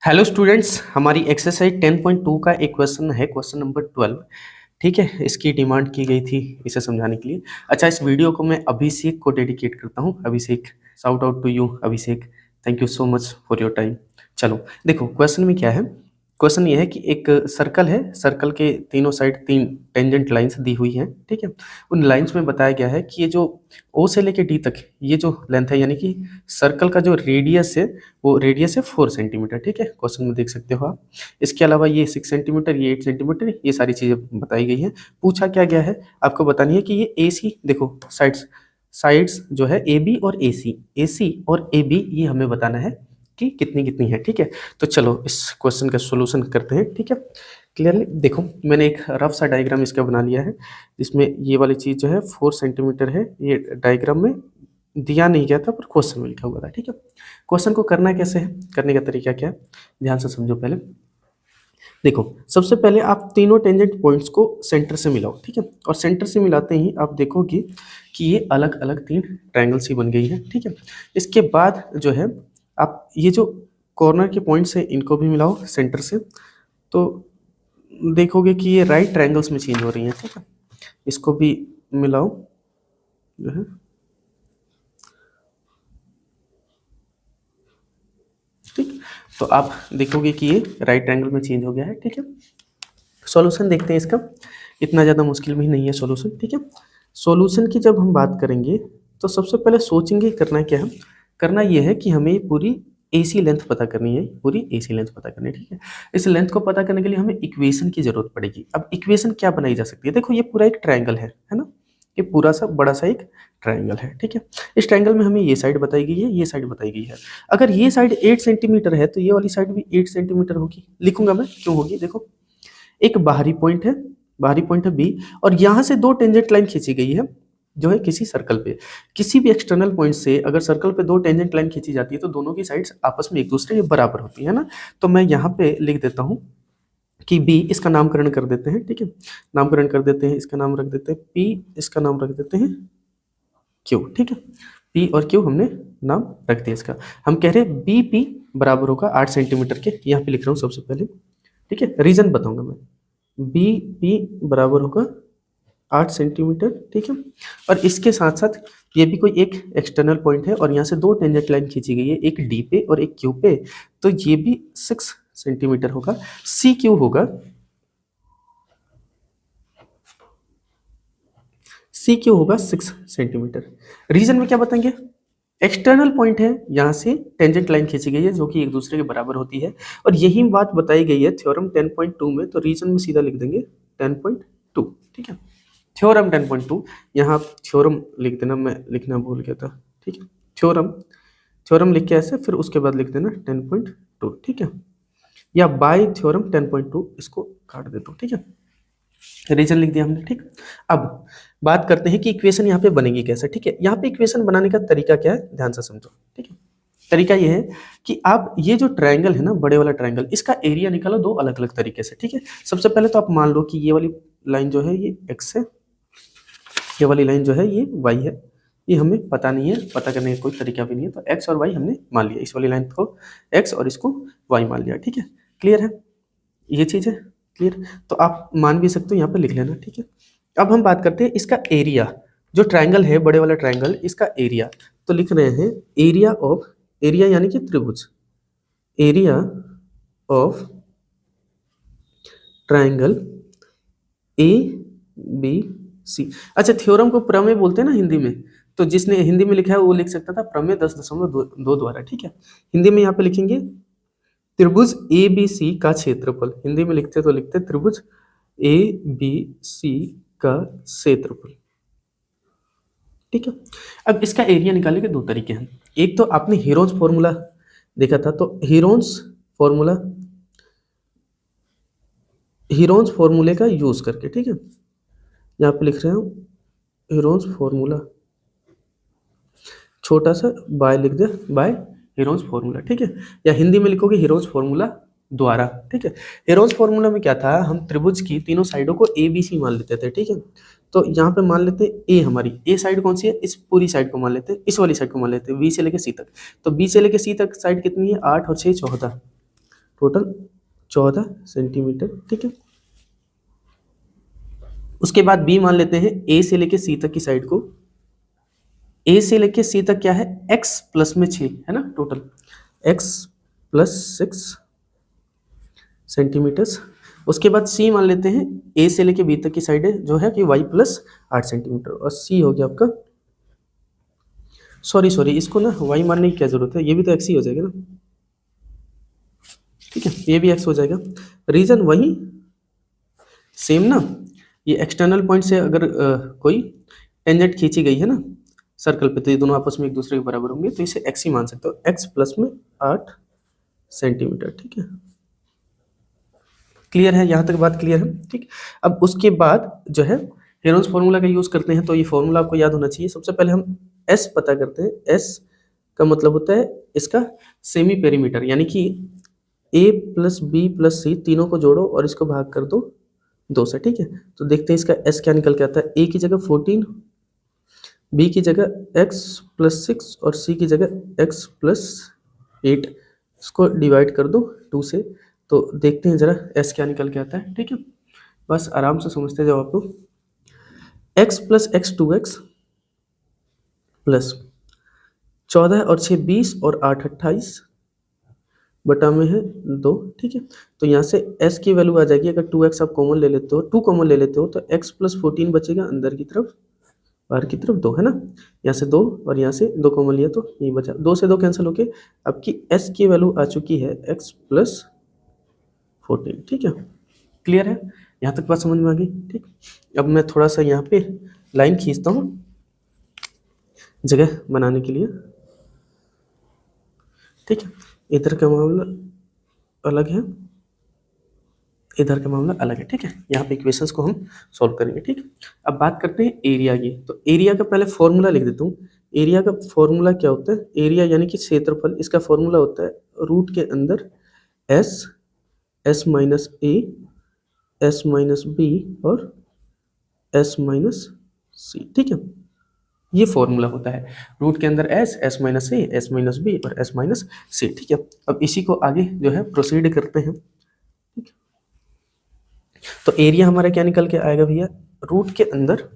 Hello students, हमारी exercise 10.2 का एक क्वेश्चन है, क्वेश्चन नंबर 12। ठीक है, इसकी डिमांड की गई थी इसे समझाने के लिए। अच्छा, इस वीडियो को मैं अभिषेक को डेडिकेट करता हूँ। Abhishek, shout out to you Abhishek. Thank you so much for your time. चलो देखो, क्वेश्चन में क्या है। क्वेश्चन ये है कि एक सर्कल है, सर्कल के तीनों साइड 3 टेंजेंट लाइंस दी हुई हैं। ठीक है, उन लाइंस में बताया गया है कि ये जो ओ से लेके डी तक ये जो लेंथ है, यानी कि सर्कल का जो रेडियस है वो रेडियस है 4 सेंटीमीटर। ठीक है, क्वेश्चन में देख सकते हो आप। इसके अलावा ये 6 सेंटीमीटर, ये 8 सेंटीमीटर, ये सारी चीज़ें बताई गई हैं। पूछा क्या गया है, आपको बतानी है कि ये ए सी, देखो साइड्स साइड्स जो है ए बी और ए सी और ए बी, ये हमें बताना है कि कितनी कितनी है। ठीक है, तो चलो इस क्वेश्चन का सोल्यूशन करते हैं। ठीक है, क्लियरली देखो, मैंने एक रफ सा डायग्राम इसका बना लिया है, जिसमें ये वाली चीज़ जो है 4 सेंटीमीटर है। ये डायग्राम में दिया नहीं गया था पर क्वेश्चन में लिखा हुआ था। ठीक है, क्वेश्चन को करना कैसे है, करने का तरीका क्या है, ध्यान से समझो। पहले देखो, सबसे पहले आप तीनों टेंजेंट पॉइंट्स को सेंटर से मिलाओ। ठीक है, और सेंटर से मिलाते ही आप देखोगे कि ये अलग अलग 3 ट्रायंगल्स ही बन गई है। ठीक है, इसके बाद जो है आप ये जो कॉर्नर के पॉइंट्स हैं इनको भी मिलाओ सेंटर से, तो देखोगे कि ये राइट ट्रायंगल्स में चेंज हो रही हैं। ठीक है, इसको भी मिलाओ जो है। ठीक, तो आप देखोगे कि ये राइट एंगल में चेंज हो गया है। ठीक है, सॉल्यूशन देखते हैं इसका। इतना ज़्यादा मुश्किल भी नहीं है सॉल्यूशन। ठीक है, सॉल्यूशन की जब हम बात करेंगे तो सबसे पहले सोचेंगे करना क्या है। करना ये है कि हमें पूरी एसी लेंथ पता करनी है, पूरी एसी लेंथ पता करनी है। ठीक है, इस लेंथ को पता करने के लिए हमें इक्वेशन की जरूरत पड़ेगी। अब इक्वेशन क्या बनाई जा सकती है, देखो ये पूरा एक ट्रायंगल है ना, ये पूरा सा बड़ा सा एक ट्रायंगल है। ठीक है, इस ट्रायंगल में हमें ये साइड बताई गई है, ये साइड बताई गई है। अगर ये साइड 8 सेंटीमीटर है तो ये वाली साइड भी 8 सेंटीमीटर होगी। लिखूंगा मैं क्यों होगी, देखो एक बाहरी पॉइंट है, बाहरी पॉइंट है बी, और यहाँ से 2 टेंजेंट लाइन खींची गई है जो है किसी सर्कल पे। किसी भी एक्सटर्नल पॉइंट से अगर सर्कल पे 2 टेंजेंट लाइन खींची जाती है तो दोनों की साइड्स आपस में एक दूसरे के बराबर होती है ना। तो मैं यहाँ पे लिख देता हूँ कि बी, इसका नामकरण कर देते हैं। ठीक है, नामकरण कर देते हैं, इसका नाम रख देते हैं पी, इसका नाम रख देते हैं क्यू। ठीक है, पी और क्यू हमने नाम रख दिया इसका। हम कह रहे हैं बी पी बराबर होगा 8 सेंटीमीटर के, यहाँ पे लिख रहा हूँ सबसे पहले। ठीक है, रीजन बताऊंगा मैं। बी पी बराबर होगा 8 सेंटीमीटर। ठीक है, और इसके साथ साथ ये भी कोई एक एक्सटर्नल पॉइंट है और यहाँ से 2 टेंजेंट लाइन खींची गई है, एक डी पे और एक क्यू पे, तो ये भी 6 सेंटीमीटर होगा। सी क्यू होगा, सी क्यू होगा 6 सेंटीमीटर। रीजन में क्या बताएंगे, एक्सटर्नल पॉइंट है, यहाँ से टेंजेंट लाइन खींची गई है जो कि एक दूसरे के बराबर होती है, और यही बात बताई गई है थ्योरम 10.2 में। तो रीजन में सीधा लिख देंगे 10.2। ठीक है, थ्योरम 10.2, यहाँ थ्योरम लिख देना, मैं लिखना भूल गया था। ठीक है, थ्योरम, थ्योरम लिख के ऐसे फिर उसके बाद लिख देना 10.2। ठीक है, या बाय थ्योरम 10.2, इसको काट देता हूँ। ठीक है, रीजन लिख दिया हमने। ठीक, अब बात करते हैं कि इक्वेशन यहाँ पे बनेगी कैसे। ठीक है, यहाँ पे इक्वेशन बनाने का तरीका क्या है, ध्यान से समझो। ठीक है, तरीका ये है कि आप ये जो ट्रायंगल है ना, बड़े वाला ट्रायंगल, इसका एरिया निकालो 2 अलग अलग तरीके से। ठीक है, सबसे पहले तो आप मान लो कि ये वाली लाइन जो है ये एक्स है, ये वाली लाइन जो है ये वाई है। ये हमें पता नहीं है, पता करने का कोई तरीका भी नहीं है, तो एक्स और वाई हमने मान लिया। इस वाली लाइन को एक्स और इसको वाई मान लिया। ठीक है, क्लियर है, ये चीज़ है क्लियर। तो आप मान भी सकते हो, यहाँ पे लिख लेना। ठीक है, अब हम बात करते हैं इसका एरिया। जो ट्रायंगल है, बड़े वाला ट्रायंगल, इसका एरिया तो लिख रहे हैं एरिया ऑफ, एरिया यानी कि त्रिभुज, area of triangle A B C. अच्छा, थ्योरम को प्रमेय बोलते हैं ना हिंदी में, तो जिसने हिंदी में लिखा है वो लिख सकता था प्रमेय 10.2 द्वारा। ठीक है, हिंदी में यहाँ पे लिखेंगे त्रिभुज ए बी सी का क्षेत्रफल। हिंदी में लिखते तो लिखते त्रिभुज ए बी सी का क्षेत्रफल। ठीक है, अब इसका एरिया निकालने के 2 तरीके हैं। एक तो आपने हीरोन्स फॉर्मूला देखा था, तो हीरोन्स फॉर्मूला, हीरोन्स फॉर्मूले का यूज करके। ठीक है, यहाँ पे लिख रहे हूँ हीरोन्स फॉर्मूला, छोटा सा बाय लिख दे, बाय हीरोन्स फॉर्मूला। ठीक है, या हिंदी में लिखोगे हीरोन्स फॉर्मूला द्वारा। ठीक है, हीरोन्स फॉर्मूला में क्या था, हम त्रिभुज की तीनों साइडों को ए बी सी मान लेते थे। ठीक है, तो यहाँ पे मान लेते ए, हमारी ए साइड कौन सी है, इस पूरी साइड को मान लेते, इस वाली साइड को मान लेते, बी से लेके सी तक। तो बी से लेके सी तक साइड कितनी है, 8 और 6 14, टोटल 14 सेंटीमीटर, ठीक है। उसके बाद बी मान लेते हैं, ए से लेके सी तक की साइड को, ए से लेके सी तक क्या है, x प्लस में 6 है ना, टोटल x प्लस 6 सेंटीमीटर्स। उसके बाद सी मान लेते हैं, ए से लेके बी तक की साइड है जो है कि y प्लस 8 सेंटीमीटर, और सी हो गया आपका, सॉरी इसको ना y मानने की क्या जरूरत है, ये भी तो x ही हो जाएगा ना, ठीक है, ये भी x हो जाएगा। रीजन वही सेम ना, ये एक्सटर्नल पॉइंट से अगर कोई टेंजेंट खींची गई है ना सर्कल पे, तो ये दोनों आपस में एक दूसरे के बराबर होंगे, तो इसे x ही मान सकते हो, x प्लस में 8 सेंटीमीटर, ठीक है। क्लियर है, यहाँ तक बात क्लियर है, ठीक। अब उसके बाद जो है हेरोन्स फॉर्मूला का यूज करते हैं, तो ये फॉर्मूला आपको याद होना चाहिए। सबसे पहले हम s पता करते हैं, s का मतलब होता है इसका सेमी पेरीमीटर, यानी कि a प्लस बी प्लस सी तीनों को जोड़ो और इसको भाग कर दो 2 से, ठीक है। तो देखते हैं इसका s क्या निकल के आता है, a की जगह 14, b की जगह x प्लस 6 और c की जगह x प्लस 8, इसको डिवाइड कर दो 2 से, तो देखते हैं जरा s क्या निकल के आता है, ठीक है। बस आराम से समझते जाओ आप लोग, x plus x 2x plus 14 और 6 20 और 8 28 बटा में है 2, ठीक है। तो यहाँ से s की वैल्यू आ जाएगी, अगर 2x आप कॉमन ले लेते हो, 2 कॉमन ले लेते हो, तो x प्लस 14 बचेगा अंदर की तरफ, बाहर की तरफ 2 है ना, यहाँ से 2 और यहाँ से 2 कॉमन लिया तो ये बचा, 2 से 2 कैंसिल होके आपकी s की वैल्यू आ चुकी है x प्लस 14, ठीक है। क्लियर है, यहाँ तक बात समझ में आ गई, ठीक। अब मैं थोड़ा सा यहाँ पे लाइन खींचता हूँ जगह बनाने के लिए, ठीक है। इधर का मामला अलग है, इधर का मामला अलग है, ठीक है। यहाँ पे इक्वेशंस को हम सॉल्व करेंगे, ठीक। अब बात करते हैं एरिया की, तो एरिया का पहले फॉर्मूला लिख देता हूँ। एरिया का फॉर्मूला क्या होता है, एरिया यानी कि क्षेत्रफल, इसका फॉर्मूला होता है रूट के अंदर s minus a, s minus b और s माइनस c, ठीक है। ये फॉर्मूला होता है, रूट के अंदर s minus a, s minus b और s माइनस c, ठीक है। अब इसी को आगे जो है प्रोसीड करते हैं, ठीक। तो एरिया हमारा क्या निकल के आएगा भैया, रूट के अंदर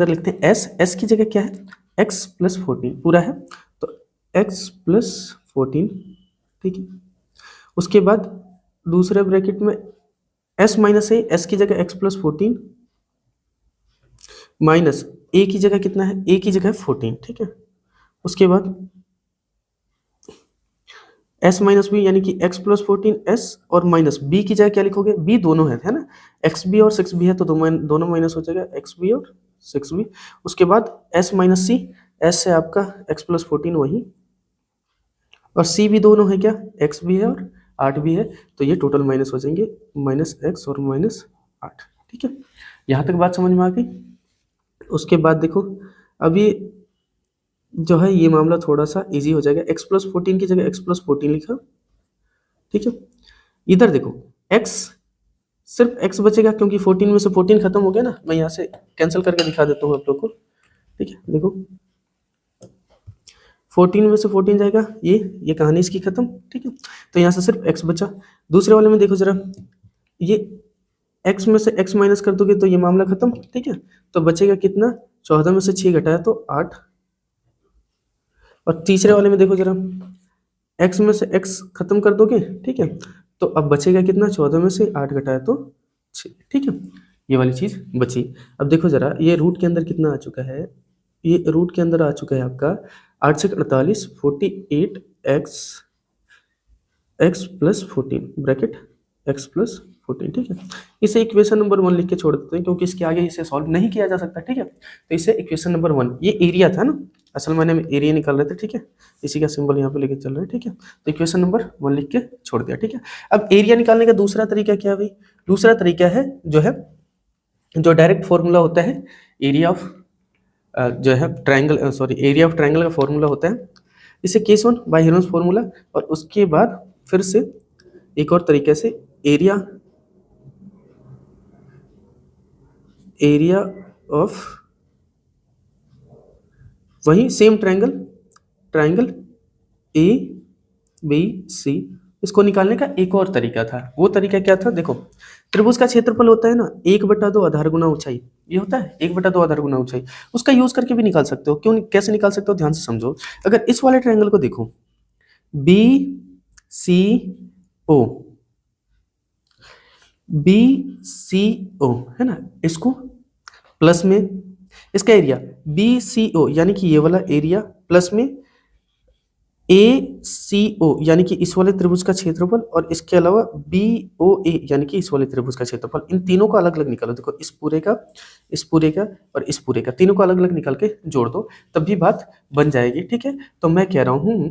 लिखते हैं s की जगह क्या है, x प्लस 14 पूरा है, तो x प्लस 14, ठीक है। उसके बाद दूसरे ब्रैकेट में s माइनस a, s की जगह x प्लस 14 माइनस a की जगह कितना है, a की जगह 14, ठीक है। उसके बाद s माइनस बी यानी कि x प्लस 14 s और माइनस b की जगह क्या लिखोगे, b दोनों है ना, xb और 6b है, तो दोनों माइनस हो जाएगा, xb और 6b। उसके बाद s माइनस सी, s है आपका x प्लस 14 वही, और c भी दोनों है क्या, x भी है और 8 भी है, तो ये टोटल माइनस हो जाएंगे, माइनस x और माइनस 8, ठीक है। यहाँ तक बात समझ में आ गई। उसके बाद देखो अभी जो है ये मामला थोड़ा सा इजी हो जाएगा, x प्लस 14 की जगह x प्लस 14 लिखा, ठीक है। इधर देखो x, सिर्फ x बचेगा क्योंकि 14 में से 14 खत्म हो गया ना, मैं यहाँ से कैंसिल करके दिखा देता हूँ आप लोग को, ठीक है। देखो 14 में से 14 जाएगा, ये कहानी इसकी खत्म, ठीक है। तो यहाँ से सिर्फ x बचा। दूसरे वाले में देखो जरा, ये x में से x माइनस कर दोगे तो ये मामला खत्म, ठीक है। तो बचेगा कितना, 14 में से 6 घटाया तो 8, और तीसरे वाले में देखो जरा, x में से x खत्म कर दोगे, ठीक है, तो अब बचेगा कितना, 14 में से 8 घटाया तो 6, ठीक है। ये वाली चीज़ बची। अब देखो जरा, ये रूट के अंदर कितना आ चुका है, ये रूट के अंदर आ चुका है आपका 8 से 48, 48 x plus 14 bracket x plus 14, ठीक है। इसे इक्वेशन नंबर 1 लिख के छोड़ देते हैं क्योंकि इसके आगे इसे सॉल्व नहीं किया जा सकता, ठीक है। तो इसे इक्वेशन नंबर 1, ये एरिया था ना, असल मायने में एरिया निकाल रहे थे, ठीक है। इसी का सिंबल यहाँ पे लेके चल रहा है, ठीक है। तो इक्वेशन नंबर 1 लिख के छोड़ दिया, ठीक है। अब एरिया निकालने का दूसरा तरीका क्या है भाई, दूसरा तरीका है जो डायरेक्ट फॉर्मूला होता है एरिया ऑफ जो है triangle, sorry area of triangle का फॉर्मूला होता है, इसे केस 1 बाय हेरोन्स फॉर्मूला, और उसके बाद फिर से एक और तरीके से एरिया ऑफ वही same triangle A B C, इसको निकालने का एक और तरीका था। वो तरीका क्या था? देखो, त्रिभुज का क्षेत्रफल होता है ना 1/2 आधार गुना ऊंचाई, ये होता है 1/2 आधार गुना ऊंचाई, उसका यूज करके भी निकाल सकते हो। क्यों, कैसे निकाल सकते हो, ध्यान से समझो। अगर इस वाले ट्रायंगल को देखो, बी सी ओ, बी सी ओ है ना, इसको प्लस में इसका एरिया बी सी ओ यानी कि ये वाला एरिया प्लस में ए सी ओ यानी कि इस वाले त्रिभुज का क्षेत्रफल, और इसके अलावा बी ओ ए यानी कि इस वाले त्रिभुज का क्षेत्रफल, इन तीनों को अलग अलग निकालो। देखो, इस पूरे का, इस पूरे का और इस पूरे का, तीनों को अलग अलग निकाल के जोड़ दो, तब भी बात बन जाएगी। ठीक है, तो मैं कह रहा हूं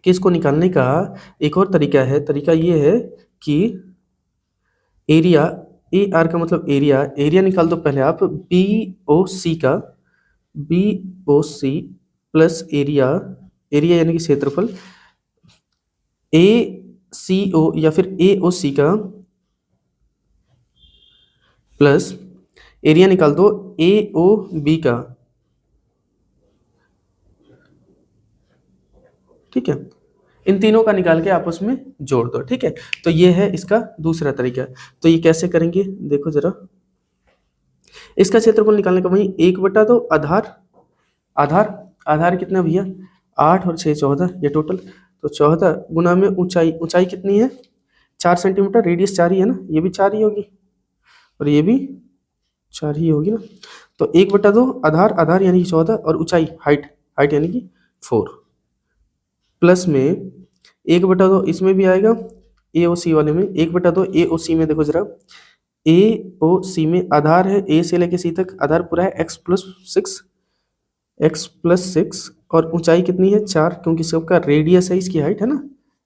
कि इसको निकालने का एक और तरीका है। तरीका ये है कि एरिया, ए आर का मतलब एरिया, एरिया निकाल दो पहले आप बी ओ सी का, B O C plus area, area यानी कि क्षेत्रफल, ए सी ओ या फिर ए ओ सी का प्लस एरिया निकाल दो ए ओ बी का। ठीक है, इन तीनों का निकाल के आपस में जोड़ दो। ठीक है, तो ये है इसका दूसरा तरीका। तो ये कैसे करेंगे, देखो जरा, इसका क्षेत्रफल निकालने का वही 1/2 आधार, आधार आधार कितना भैया, 8 और 6 14, ये टोटल, तो 14 गुना में ऊंचाई, ऊंचाई कितनी है 4 सेंटीमीटर, रेडियस 4 ही है ना, ये भी 4 ही होगी और ये भी 4 ही होगी ना। तो 1/2 आधार, आधार यानी कि 14, और ऊंचाई हाइट, हाइट यानी कि 4, प्लस में 1/2 इसमें भी आएगा, ए ओ सी वाले में 1/2 ए ओ सी में, देखो जरा, ए ओ सी में आधार है ए से लेके सी तक, आधार पूरा है x+6 और ऊंचाई कितनी है 4, क्योंकि सबका रेडियस है, इसकी हाइट है ना,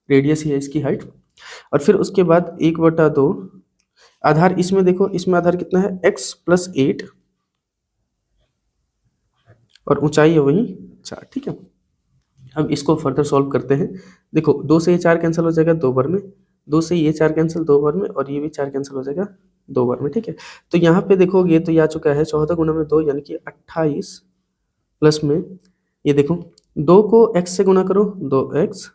रेडियस ही है इसकी हाइट। और फिर उसके बाद 1/2 आधार, इसमें देखो, इसमें आधार कितना है x+8 और ऊंचाई है वही 4। ठीक है, अब इसको फर्दर सॉल्व करते हैं। देखो, 2 से ये 4 कैंसिल हो जाएगा 2 बार में, 2 से ये 4 कैंसिल 2 बार में, और ये भी 4 कैंसिल हो जाएगा 2 बार में। ठीक है, तो यहाँ पे देखोगे तो ये आ चुका है 14 गुना में 2 यानी कि 28, प्लस में ये देखो 2 को x से गुना करो 2x,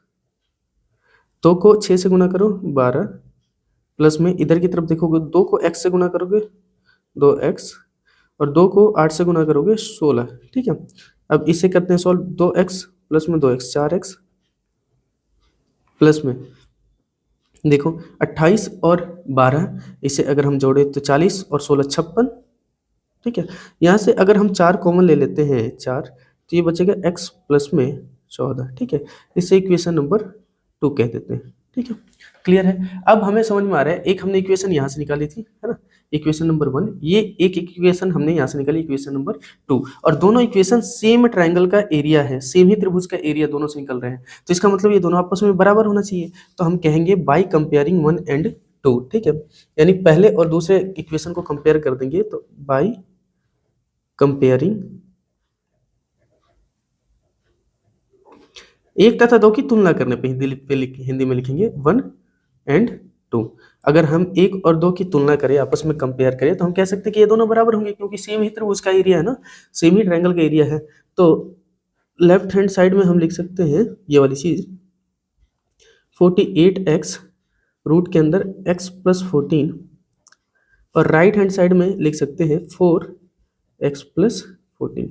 2 को 6 से गुना करो 12, प्लस में इधर की तरफ देखोगे 2 को x से गुना करोगे 2x, और 2 को 8 से गुना करोगे 16। ठीक है, अब इसे करते हैं सॉल्व, 2x प्लस में 2x 4x, प्लस में देखो 28 और 12, इसे अगर हम जोड़े तो 40 और 16 56। ठीक है, यहाँ से अगर हम 4 कॉमन ले लेते हैं 4, तो ये बचेगा x प्लस में 14। ठीक है, इसे इक्वेशन नंबर 2 कह देते हैं। ठीक है, क्लियर है। अब हमें समझ में आ रहा है, एक हमने इक्वेशन यहाँ से निकाली थी, है ना, इक्वेशन नंबर 1, ये एक इक्वेशन हमने यहाँ से निकाली, इक्वेशन नंबर 2, और दोनों इक्वेशन सेम ट्रायंगल का एरिया है, सेम ही त्रिभुज का एरिया दोनों से निकल रहे हैं, तो इसका मतलब ये दोनों आपस में बराबर होना चाहिए। तो हम कहेंगे बाई कंपेयरिंग 1 and 2। ठीक है, यानी पहले और दूसरे इक्वेशन को कंपेयर कर देंगे, तो बाई कंपेयरिंग 1 तथा 2 की तुलना करने पे हिंदी में लिखेंगे 1 and 2। अगर हम 1 और 2 की तुलना करें, आपस में कंपेयर करें, तो हम कह सकते हैं कि ये दोनों बराबर होंगे, क्योंकि सेम ही त्रिभुज का एरिया है ना, सेम ही ट्रायंगल का एरिया है। तो लेफ्ट हैंड साइड में हम लिख सकते हैं ये वाली चीज 48x रूट के अंदर x+14, और राइट हैंड साइड में लिख सकते हैं 4x+14।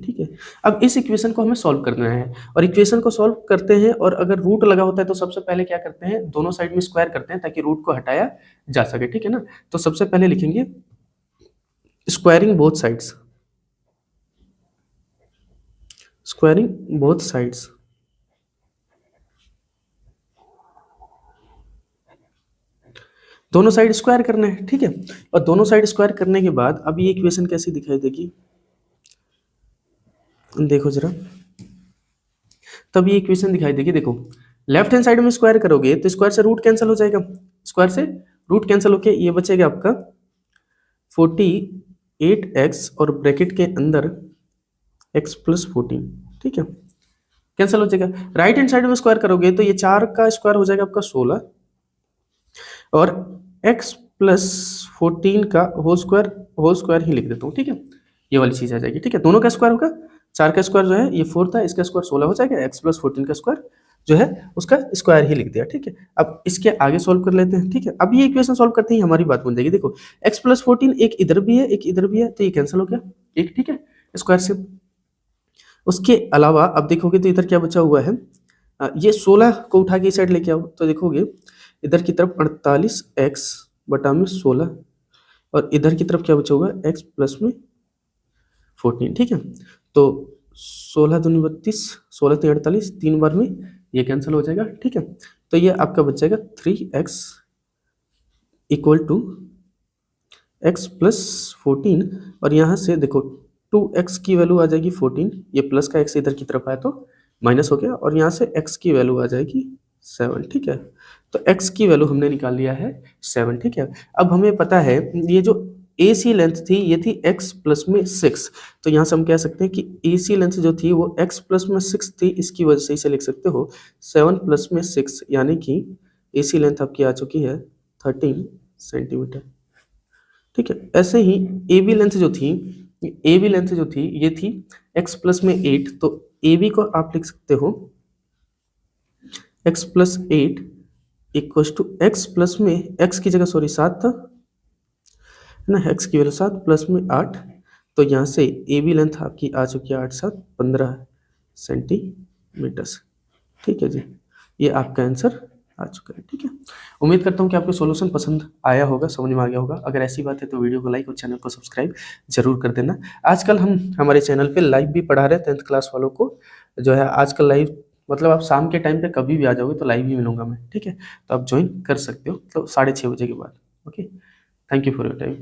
ठीक है, अब इस इक्वेशन को हमें सॉल्व करना है, और इक्वेशन को सॉल्व करते हैं, और अगर रूट लगा होता है तो सबसे पहले क्या करते हैं, दोनों साइड में स्क्वायर करते हैं ताकि रूट को हटाया जा सके। ठीक है ना, तो सबसे पहले लिखेंगे squaring both sides, squaring both sides, दोनों साइड स्क्वायर करना है। ठीक है, और दोनों साइड स्क्वायर करने के बाद अब ये इक्वेशन कैसी दिखाई देगी, देखो जरा, तब ये इक्वेशन दिखाई देगी। देखो, लेफ्ट हैंड साइड में स्क्वायर करोगे तो स्क्वायर से रूट कैंसिल हो जाएगा, स्क्वायर से रूट कैंसिल होके ये बचेगा आपका 48x और ब्रैकेट के अंदर x+14। ठीक है, कैंसिल हो जाएगा। राइट हैंड साइड में स्क्वायर करोगे तो ये 4 का स्क्वायर हो जाएगा आपका 16, और x+14 का होल स्क्वायर ही लिख देता हूँ। ठीक है, ये वाली चीज आ जाएगी। ठीक है, दोनों का स्क्वायर होगा, 4 का स्क्वायर जो है ये 4 था, इसका स्क्वायर 16 हो जाएगा, x+14 का स्क्वायर जो है उसका स्क्वायर ही लिख दिया, ठीक है। अब इसके आगे सॉल्व कर लेते हैं, ठीक है। अब ये इक्वेशन सॉल्व करते ही हमारी बात बन जाएगी। देखो x प्लस 14 एक इधर भी है एक इधर भी है, तो ये कैंसिल हो गया एक, ठीक है, स्क्वायर से। उसके अलावा अब देखोगे तो इधर क्या बचा हुआ है, ये 16 को उठा के इस साइड लेके आओ तो देखोगे इधर की तरफ 48x बटा में 16 और इधर की तरफ क्या बचा हुआ है x प्लस में 14, ठीक है। तो 16 दूनी 32, 16 तीन 48, 3 बार में ये कैंसिल हो जाएगा, ठीक है। तो ये आपका बच जाएगा 3x equal to x plus 14 और यहाँ से देखो 2x की वैल्यू आ जाएगी 14, ये प्लस का x इधर की तरफ आया तो माइनस हो गया और यहाँ से x की वैल्यू आ जाएगी 7, ठीक है। तो x की वैल्यू हमने निकाल लिया है 7, ठीक है। अब हमें पता है ये जो AC लेंथ थी ये थी x प्लस में 6, तो यहाँ से हम कह सकते हैं कि AC लेंथ जो थी वो x प्लस में 6 थी, इसकी वजह से इसे लिख सकते हो 7 प्लस में 6, यानी कि AC लेंथ आपकी आ चुकी है 13 सेंटीमीटर, ठीक है। ऐसे ही AB लेंथ जो थी, AB लेंथ जो थी ये थी x प्लस में 8, तो AB को आप लिख सकते हो x plus 8 equal to x plus में x की जगह सॉरी 7 था है ना, x की वैल्यू 7 प्लस में 8, तो यहाँ से AB लेंथ आपकी आ चुकी है 8 7 15 सेंटीमीटर्स, ठीक है जी। ये आपका आंसर आ चुका है, ठीक है। उम्मीद करता हूँ कि आपको सॉल्यूशन पसंद आया होगा, समझ में आ गया होगा। अगर ऐसी बात है तो वीडियो को लाइक और चैनल को सब्सक्राइब जरूर कर देना। आजकल हम हमारे चैनल पे लाइव भी पढ़ा रहे हैं 10th क्लास वालों को, जो है आजकल लाइव मतलब आप शाम के टाइम पे कभी भी आ जाओगे तो लाइव ही मिलूंगा मैं, ठीक है। तो आप ज्वाइन कर सकते हो तो 6:30 बजे के बाद। Okay, thank you for your time.